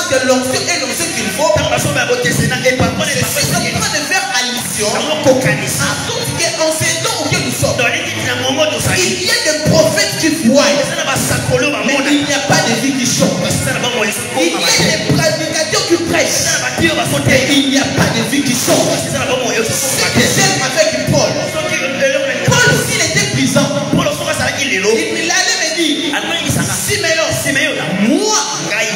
que l'onction est l'onction qu'il faut, je suis en train de faire allusion à tout ce qui est en ces temps où nous sommes. Il y a des prophètes qui voient, mais il n'y a pas de vie qui chante. Il y a des prédicateurs qui prêchent, et il n'y a pas de vie qui chante. J'aime avec Paul. Paul, s'il était prison, il allait me dire, Simeon, moi,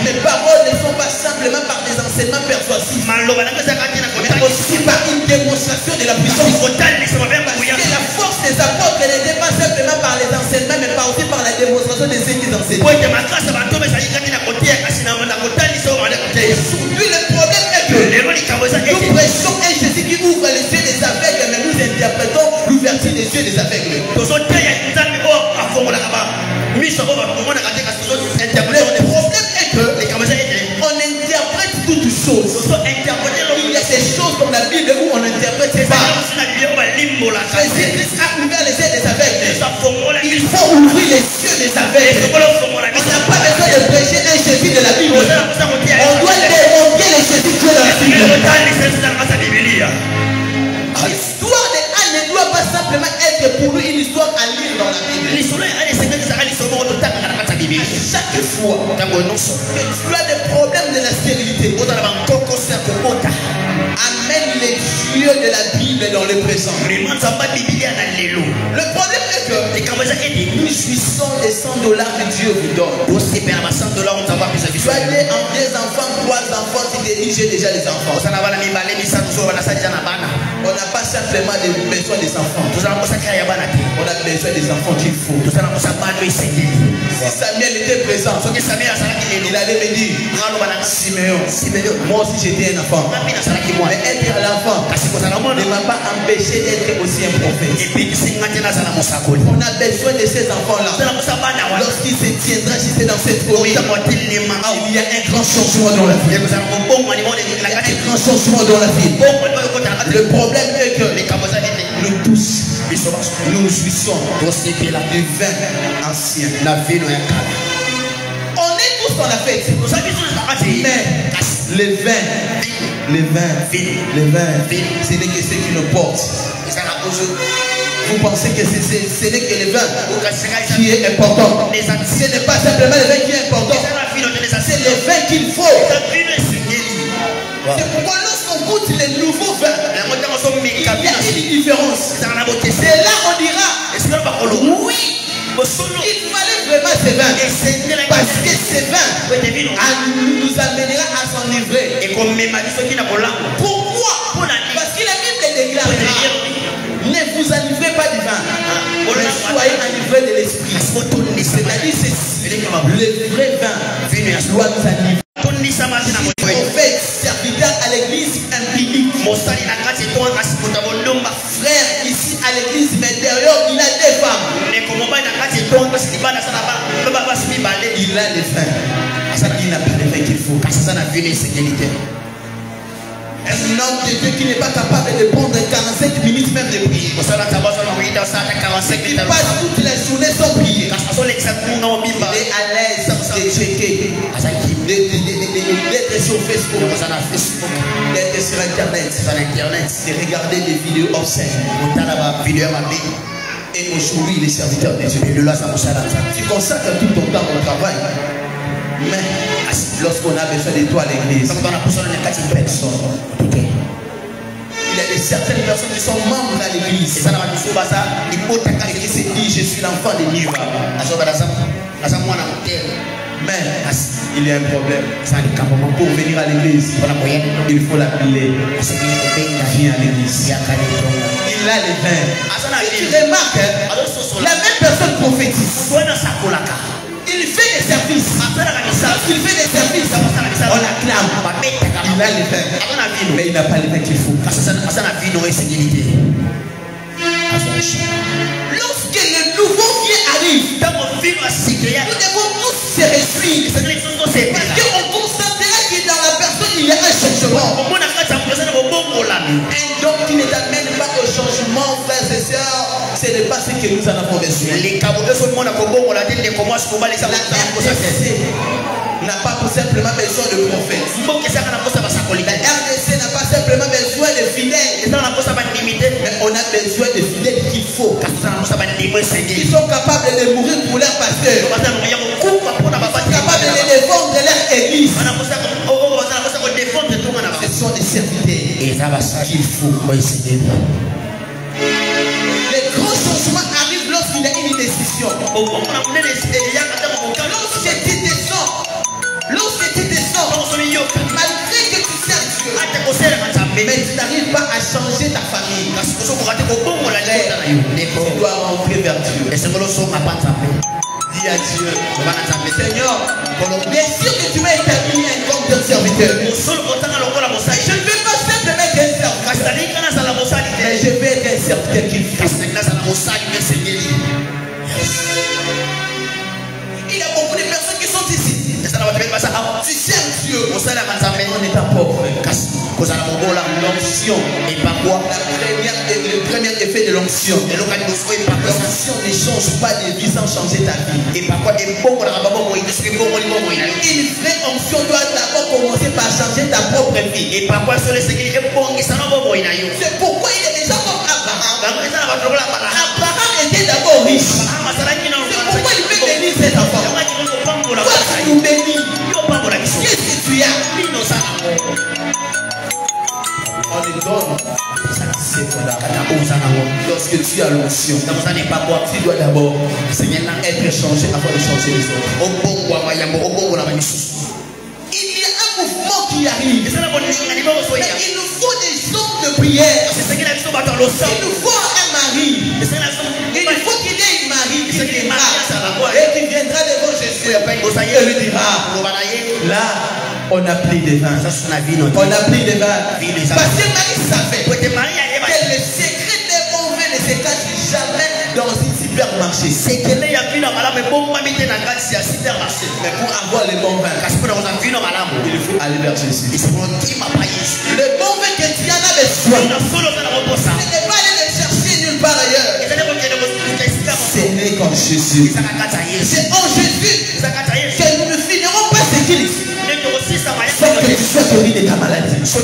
mes paroles ne sont pas simplement par des enseignements persuasifs, mais aussi par une démonstration de la puissance. Parce que la force des apôtres n'était pas simplement par les enseignements, mais aussi par la démonstration de ceux qui enseignent. Aujourd'hui, le problème est que nous prêchons un Jésus qui ouvre les yeux des aveugles, mais nous interprétons l'ouverture des yeux des aveugles. Le problème est que on interprète toutes choses. Il y a des choses dans la Bible où on n'interprète pas. Jésus-Christ a ouvert les yeux des aveugles. Il faut ouvrir les yeux des aveugles. On n'a pas besoin de prêcher un Jésus de la Bible. On doit démontrer les Jésus de la Bible. L'histoire de Anne ne doit pas simplement être pour nous une histoire à lire dans la Bible. Chaque fois que tu as des problèmes de la stérilité, amène les dieux de la Bible dans le présent. Le problème est que nous jouissons des $100 que Dieu vous donne. Tu as des enfants, 3 enfants, tu dis j'ai déjà des enfants. On n'a pas simplement besoin des enfants. On a besoin des enfants qu'il faut. Si Samuel était présent, il allait me dire, Simeon, moi aussi j'étais un enfant. Mais être l'enfant ne m'a pas empêché d'être aussi un prophète. On a besoin de ces enfants-là. Lorsqu'il se tiendra juste dans cette forêt, il y a un grand changement dans la vie. Un grand changement dans la vie. Le problème est que nous tous, nous jouissons du vin ancien. On est tous dans la fête. Mais le vin, ce n'est que ce qui nous porte. Vous pensez que ce n'est que le vin qui est important. Ce n'est pas simplement le vin qui est important. C'est le vin qu'il faut. C'est pourquoi lorsqu'on goûte les nouveaux vins, il y a une différence. C'est là on dira, oui, il fallait vraiment ce vin. Parce que ce vin nous amènera à s'enivrer. Pourquoi? Parce que la Bible déclare, ne vous enivrez pas du vin, mais soyez enivrés de l'esprit. C'est-à-dire le vrai vin doit nous enivrer. Prophète, serviteur à l'église implique. Frère, ici à l'église, mais derrière, il a des femmes. Il a les fins. Il n'a pas les fins qu'il faut. Un homme de Dieu qui n'est pas capable de prendre 45 minutes même de prier. Il passe toute la journée sans prier. Il est à l'aise de checker, d'être sur Facebook, d'être sur Internet, de regarder des vidéos obscènes. Et aujourd'hui, les serviteurs de Dieu, tu consacres tout ton temps au travail. Mais lorsqu'on a besoin de toi à l'église, personne. Il y a certaines personnes qui sont membres à l'église et qui se disent je suis l'enfant de Dieu. Mais il y a un problème. Pour venir à l'église, il faut l'appeler. Viens à l'église. Il a les vins. Et tu remarques, la même personne prophétise. Il fait des services. Il fait des services. On l'acclame. Il a les vins. Mais il n'a pas les vins qu'il faut. Lorsque le nouveau vient arrive, nous devons tous se réjouir. Parce qu'on constatera que dans la personne il y a un changement. Un don qui ne t'amène pas au changement, frères et sœurs, ce n'est pas ce que nous en avons besoin. La RDC n'a pas simplement besoin besoin de prophètes. La RDC n'a pas simplement besoin de fidèles, mais on a besoin de fidèles qu'il faut. Ils sont capables de mourir pour leur pasteur, capables de défendre leur église. Ce sont des serviteurs qu'il faut. Les grands changements arrivent lorsqu'il y a une décision. Lorsque tu descends, malgré que tu sers Dieu, mais tu n'arrives pas à changer ta famille, tu dois rentrer vers Dieu. Dis à Dieu, Seigneur, bien sûr que tu m'as établi un comme ton serviteur. Je ne veux pas simplement être un serviteur, mais je veux être un serviteur qu'il faut. Il y a beaucoup de personnes qui sont ici. Tu sers Dieu, on est un pauvre. L'onction, et par quoi le premier effet de l'onction. L'onction ne change pas de vie sans changer ta vie. Et par quoi une vraie onction doit d'abord commencer par changer ta propre vie. Et par quoi c'est pourquoi il est déjà comme Abraham. Abraham était d'abord riche. C'est pourquoi il peut bénir ses enfants. Toi tu nous bénis. Qu'est-ce que tu as? On les donne. Lorsque tu as l'onction, tu dois d'abord être changé avant de changer les autres. Il y a un mouvement qui arrive. Mais il nous faut des gens de prière. Il nous faut un mari. Il faut qu'il ait une mari qui viendra et qui viendra devant Jésus et lui dira, là on a pris des vins. On a pris des vins. Parce que Marie savait que le secret des bons vins ne se cache jamais dans une supermarché. Mais pour avoir les bons vins, il faut aller vers Jésus. Le bon vin que tu en as besoin, ce n'est pas aller le chercher nulle part ailleurs. C'est né comme Jésus. C'est en Jésus que nous ne finirons pas ce qu'il faut. Faut que tu sois guéri de ta maladie. C'est en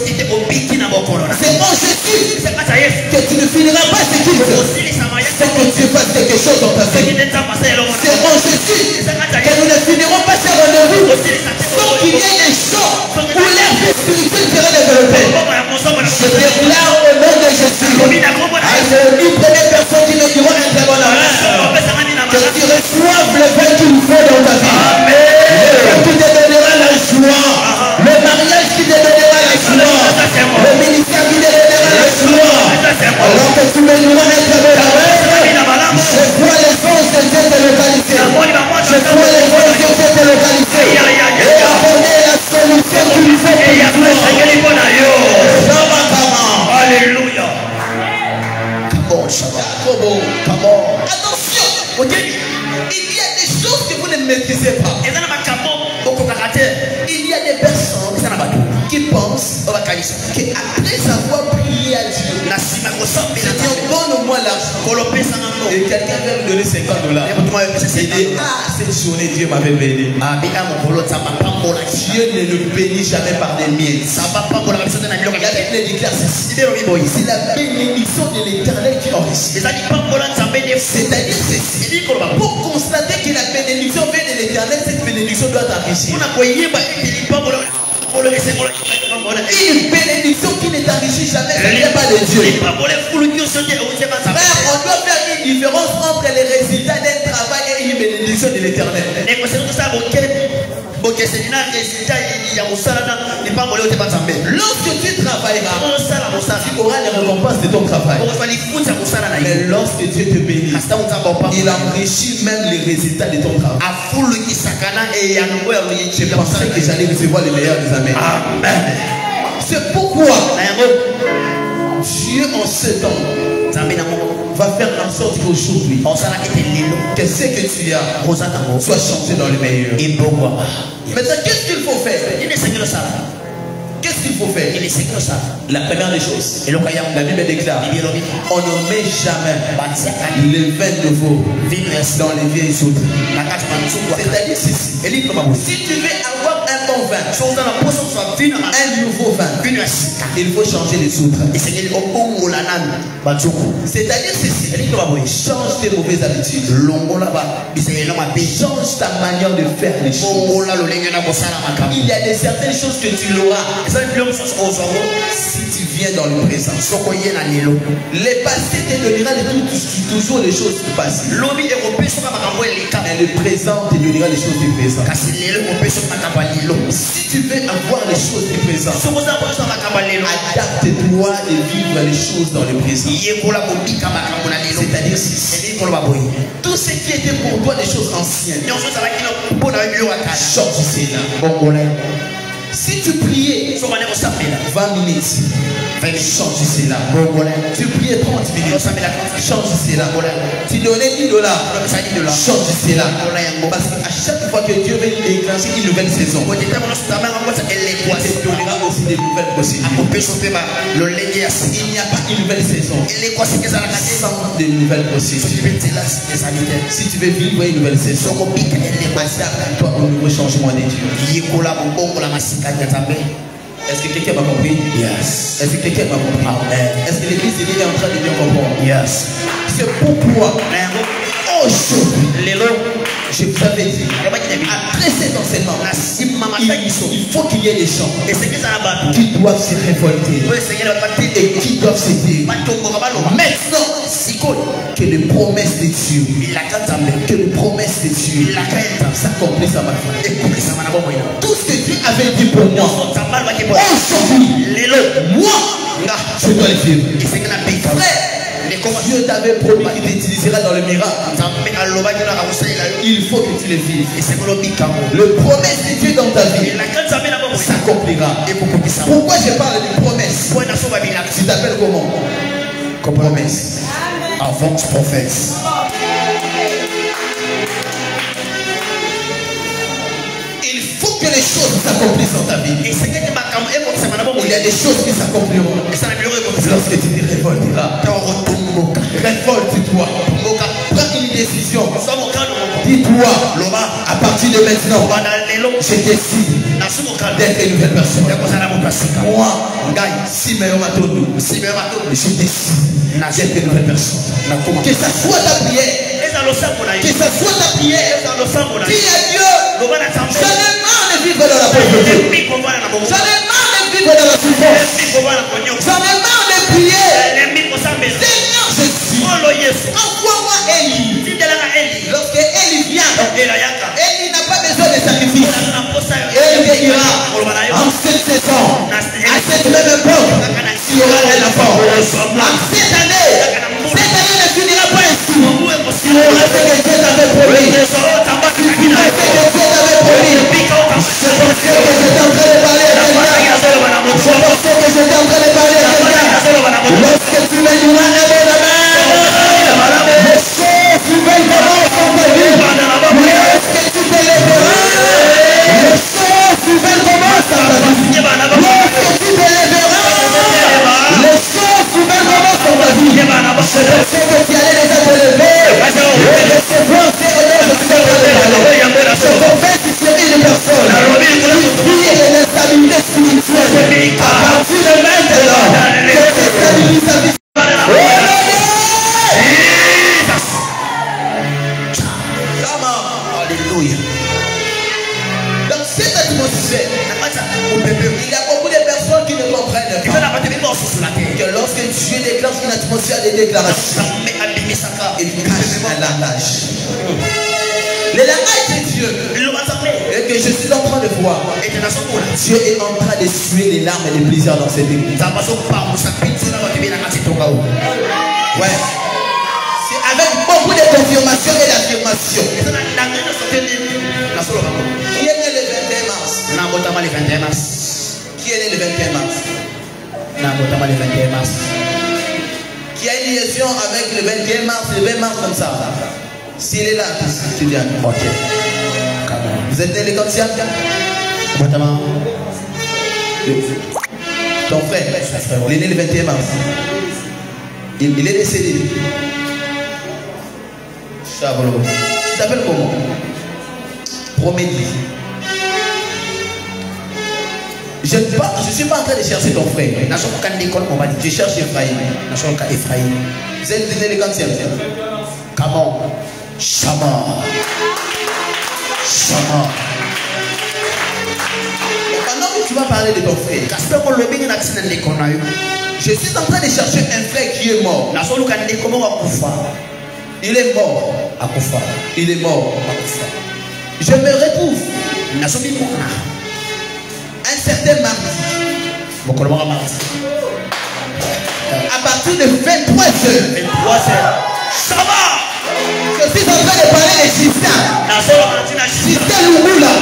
Jésus que tu ne finiras pas ce qu'il faut. Faut que tu fasses quelque chose dans ta vie. C'est en Jésus que nous ne finirons pas ce rendez-vous. Faut qu'il y ait des choses où l'air spirituel sera développé. Je déclare au nom de Jésus à une première personne qui me dira un très bon amour, que tu reçoives le vin qu'il faut dans ta vie. Que tu te donneras la joie. Le mariage qui te donnera la joie. Le ministère qui te donnera la joie. Alors que tu me diras un très bon amour, je vois les forces de Dieu te localiser. Je vois les forces de Dieu te localiser. Et apporter la solution qu'il faut pour toi. Alléluia. Attention, il y a des choses que vous ne maîtrisez pas. Il y a des personnes qui pensent qu'après avoir prié à Dieu, donne-moi l'argent. Et quelqu'un vient me donner $50. Il dit, cette journée Dieu m'avait béni. Dieu ne le bénit jamais par des miettes. La Bible déclare ceci. C'est la bénédiction de l'Éternel qui enrichit. C'est-à-dire ceci. Pour constater que la bénédiction vient de l'Éternel, cette bénédiction doit t'enrichir. Une bénédiction qui ne t'enrichit jamais, ça ne vient pas de Dieu. Frère, on doit faire une différence entre les résultats d'un travail et une bénédiction de l'Éternel. Lorsque tu travailleras, tu auras les récompenses de ton travail. Mais lorsque Dieu te bénit, il enrichit même les résultats de ton travail. Je pensais que j'allais recevoir le meilleur des amis. Amen. C'est pourquoi Dieu en ce temps va faire en sorte qu'aujourd'hui, que ce que tu as soit changé dans le meilleur. Maintenant, qu'est-ce qu'il faut faire? Qu'est-ce qu'il faut faire? La première des choses, la Bible déclare, on ne met jamais le vin nouveau dans les vieilles autres. C'est-à-dire si tu veux avoir un bon bon vin, un nouveau vin, il faut changer les autres. C'est-à-dire ceci, change tes mauvaises habitudes, change ta manière de faire les choses. Il y a certaines choses que tu l'auras si tu viens dans le présent. Les passés te donnera toujours les choses du passé. Mais le présent te donnera les choses du présent. Si tu veux avoir les choses du présent, adapte-toi et vivre les choses dans le présent. C'est-à-dire tout ce qui était pour toi des choses anciennes, change cela. Si tu priais 20 minutes, change cela. Tu priais 30 minutes, change cela. Tu donnais $10, change cela. Parce qu'à chaque fois que Dieu veut déclencher une nouvelle saison, il te donnera aussi des nouvelles possibilités. Il n'y a pas une nouvelle saison sans de nouvelles possibilités. Si tu veux vivre une nouvelle saison, adapte-toi au nouveau changement de Dieu. Est-ce que quelqu'un m'a compris? Yes. Est-ce que quelqu'un m'a compris? Amen. Est-ce que l'église est en train de bien comprendre? Yes. C'est pourquoi aujourd'hui, je vous avais dit, après cet enseignement, il faut qu'il y ait des gens qui doivent se révolter et qui doivent se dire maintenant, que les promesses de Dieu, s'accomplissent à ma vie. Tout ce que Dieu avait dit pour moi, aujourd'hui, moi, je dois le vivre. Frère, Dieu t'avait promis qu'il t'utilisera dans le miracle. Il faut que tu le vives. Le promesse de Dieu dans ta vie s'accomplira. Pourquoi je parle de promesse? Tu t'appelles comment? Promesse. Avance prophète. Il faut que les choses s'accomplissent dans ta vie. Il y a des choses qui s'accompliront lorsque tu te révolteras. Révolte-toi. Prends une décision. Dis-toi, à partir de maintenant, je décide d'être une nouvelle personne. Moi, Simeon Matondo, je décide d'être une nouvelle personne. Que ça soit ta prière, que ça soit ta prière, dis à Dieu, j'en ai marre de vivre dans la pauvreté, j'en ai marre de vivre dans la souffrance, j'en ai marre de prier. Seigneur Jésus, envoie-moi Élie. Lorsque Élie vient, Élie n'a pas besoin de sacrifice. Élie dira, en cette saison, à cette même époque, il y aura un enfant. Cette année ne finira pas ainsi. Il aura fait que Dieu t'avait promis. Il aura fait que Dieu t'avait promis. Je pensais que j'étais en train de parler à quelqu'un. Lorsque tu me diras un bon amen, les choses nouvelles commencent dans ta vie. Lorsque tu te lèveras, les choses nouvelles commencent dans ta vie. Lorsque tu te lèveras, les choses nouvelles commencent dans ta vie. Je pensais que tu allais déjà te lever et recevoir ces honneurs que tu as parlé. Je confesse ici une personne qui vit de l'instabilité spirituelle. À partir de maintenant, que tu stabilises ta vie. Alléluia. Dans cette atmosphère, il y a beaucoup de personnes qui ne comprennent pas que lorsque Dieu déclenche une atmosphère de déclaration, il cache un langage. Le langage de Dieu, et que je suis en train de voir, Dieu est en train de suer les larmes et les plaisirs dans cette église. Ouais. C'est avec beaucoup de confirmation et d'affirmation. Qui est né le 21 mars? Qui est né le 21 mars? Qui a une liaison avec le 21 mars, le 20 mars comme ça? S'il est là, tu viens. Ok. Vous êtes né le 40e? Ton frère, il est né le 21 mars. Il est décédé. Tu t'appelles comment? Prométhée. Je ne suis pas en train de chercher ton frère. Je cherche Ephraïm. Vous êtes donné les quantièmes. Comment? Shama. Shama. Pendant que tu vas parler de ton frère, je suis en train de chercher un frère qui est mort. Il est mort. Il est mort. Je me retrouve un certain mardi. À partir de 23h. Ça va. Je suis en train de parler de Justin. Justin Lumula.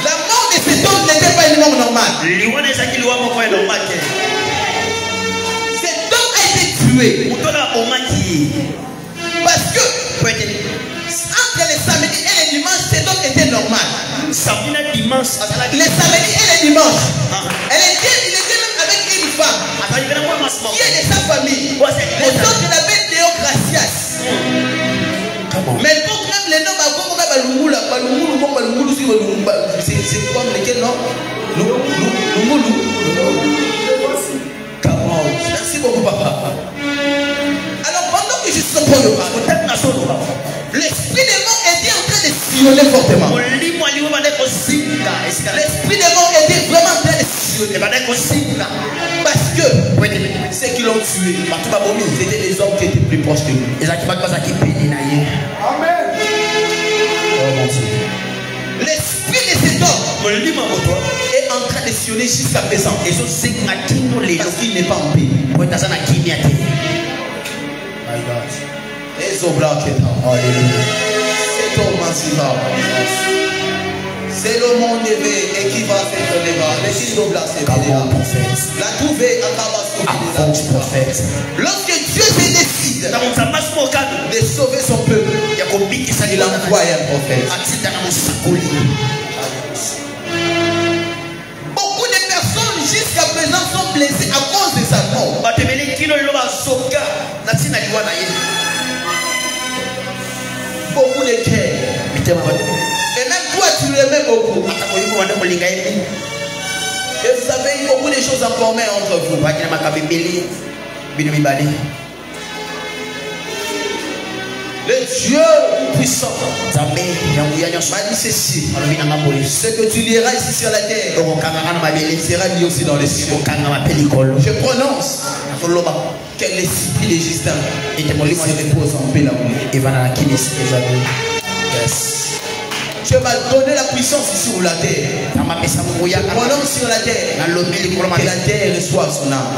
La mort de cet homme n'était pas une mort normale. Cet homme a été tué. Parce que entre les samedis et les dimanches, cet homme était normal. Les samedis et les dimanches. Il était même avec une femme qui est de sa famille. Les autres l'appellent Léo Gracias. Mais pour même les noms, c'est comme lesquels non? Merci beaucoup, papa. Alors, pendant que je suis en train de parler, l'esprit des morts était en train de sillonner fortement. L'esprit des morts était vraiment en train de sillonner. Parce que ceux qui l'ont tué, c'était les hommes qui étaient plus proches de lui. Amen. Oh mon Dieu. L'esprit de cet homme est en train de sillonner jusqu'à présent. Parce qu'il n'est pas en paix. My God. Les oblats qui sont. C'est au massiva. C'est le monde élevé et qui va s'être levé. Les oblats c'est la trouver à prophète. Lorsque Dieu se décide de sauver son peuple, il envoie un prophète. Beaucoup de personnes jusqu'à présent sont blessées à cause de sa mort. Beaucoup de cœurs. Et même toi, tu l'aimais beaucoup. Et vous avez eu beaucoup de choses en commun entre vous. Le Dieu puissant m'a dit ceci. Ce que tu liras ici sur la terre sera lié aussi dans les cieux. Je prononce que l'esprit de Justin se repose en paix là-haut. Tu m'as donné la puissance sur la terre. Je prononce sur la terre que la terre reçoive son âme.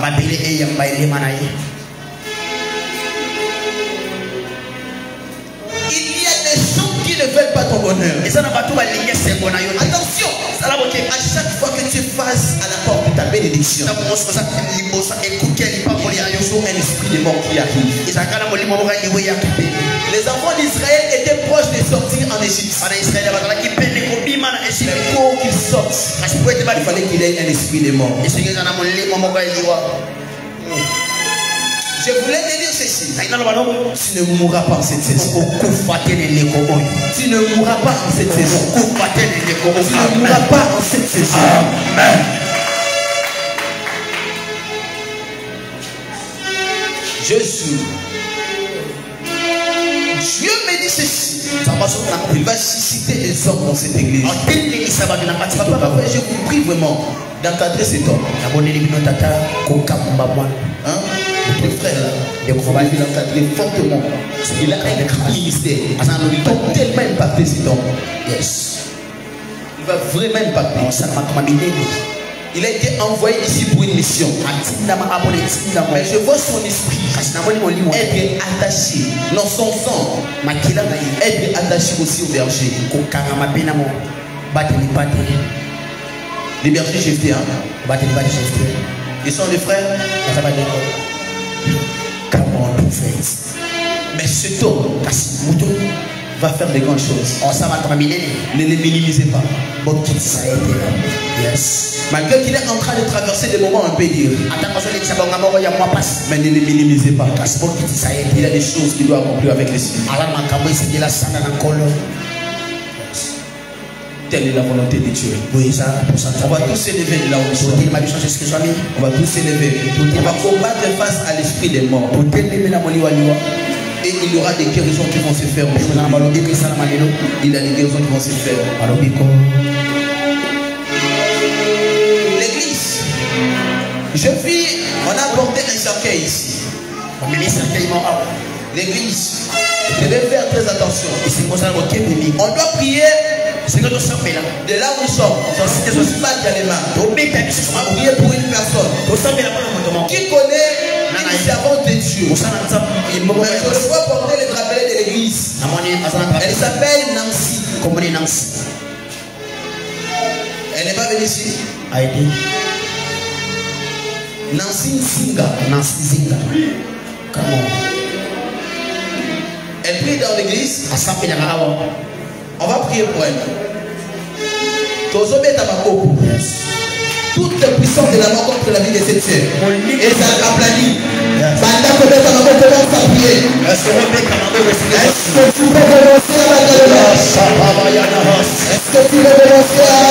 Ne veulent pas ton bonheur. Attention, à chaque fois que tu passes à la porte de ta bénédiction, il y a un esprit de mort qui arrive. Les enfants d'Israël étaient proches de sortir en Égypte. Mais pour qu'ils sortent, il fallait qu'il ait un esprit de mort. Je voulais te dire ceci. Tu ne mourras pas en cette saison. Tu ne mourras pas en cette saison. Tu ne mourras pas en cette saison. Amen. Jésus. Dieu me dit ceci. Il va susciter des hommes dans cette église. Papa, je vous prie vraiment d'encadrer cet homme. Hein? Le frère là, il va l'encadrer fortement. Il a un grand ministère. Il va tellement impacter cet homme. Yes. Il va vraiment impacter. Il a été envoyé ici pour une mission. Mais je vois son esprit être attaché. Non, son sang être attaché aussi au berger. Les bergers jetés. Ils sont les frères. Mais cet homme, va faire de grandes choses. Ne les minimisez pas. Yes. Malgré qu'il est en train de traverser des moments un peu durs, mais ne les minimisez pas. Il y a des choses qu'il doit accomplir avec les cieux. Telle est la volonté de Dieu. On va tous s'élever de là où nous sommes. On va tous s'élever. On va combattre face à l'esprit des morts. Et il y aura des guérisons qui vont se faire. Il y a des guérisons qui vont se faire. L'église, je vis, on a apporté un cercueil ici. L'église, je vais faire très attention. On doit prier. De là où nous sommes, pas les mains. On va prier pour une personne qui connaît les servantes de Dieu. Mais je dois porter le drapeau de l'église. Elle s'appelle Nancy. Elle n'est pas venue ici. Nancy Zinga. Comment? Elle prie dans l'église. On va prier pour elle. Toute puissance de la mort contre la vie de cette sœur. Et ça aplani. Pendant que nous commençons à prier. Est-ce que tu peux commencer à la Est-ce que tu veux commencer à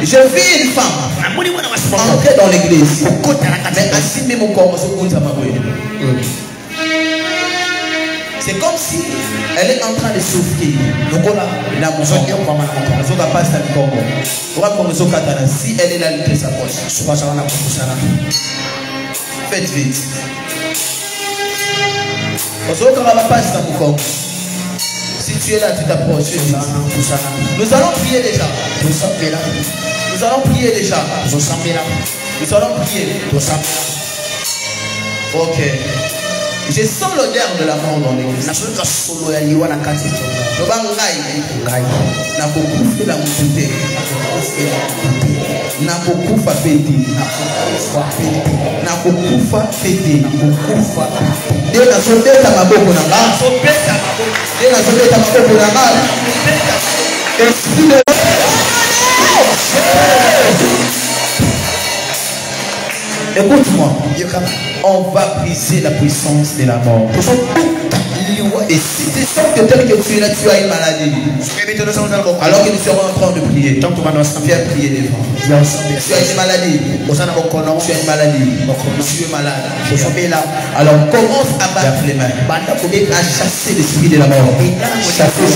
Je vis une femme entrer dans l'église. Mais ainsi même mon corps c'est comme si elle est en train de souffrir. Donc on a si elle est là, elle s'approche. Faites vite. Si tu es là, tu t'approches. Nous allons prier déjà. Nous allons prier déjà. Nous allons prier. Ok. Je sens l'odeur de la mort dans l'église. Écoute-moi, on va briser la puissance de la mort. Et si tu sens que tel que tu es là, tu as une maladie, alors que nous serons en train de prier, viens prier devant. Tu as une maladie, tu as une maladie, tu es malade. Alors commence à battre les mains et à chasser l'esprit de la mort. Chasser.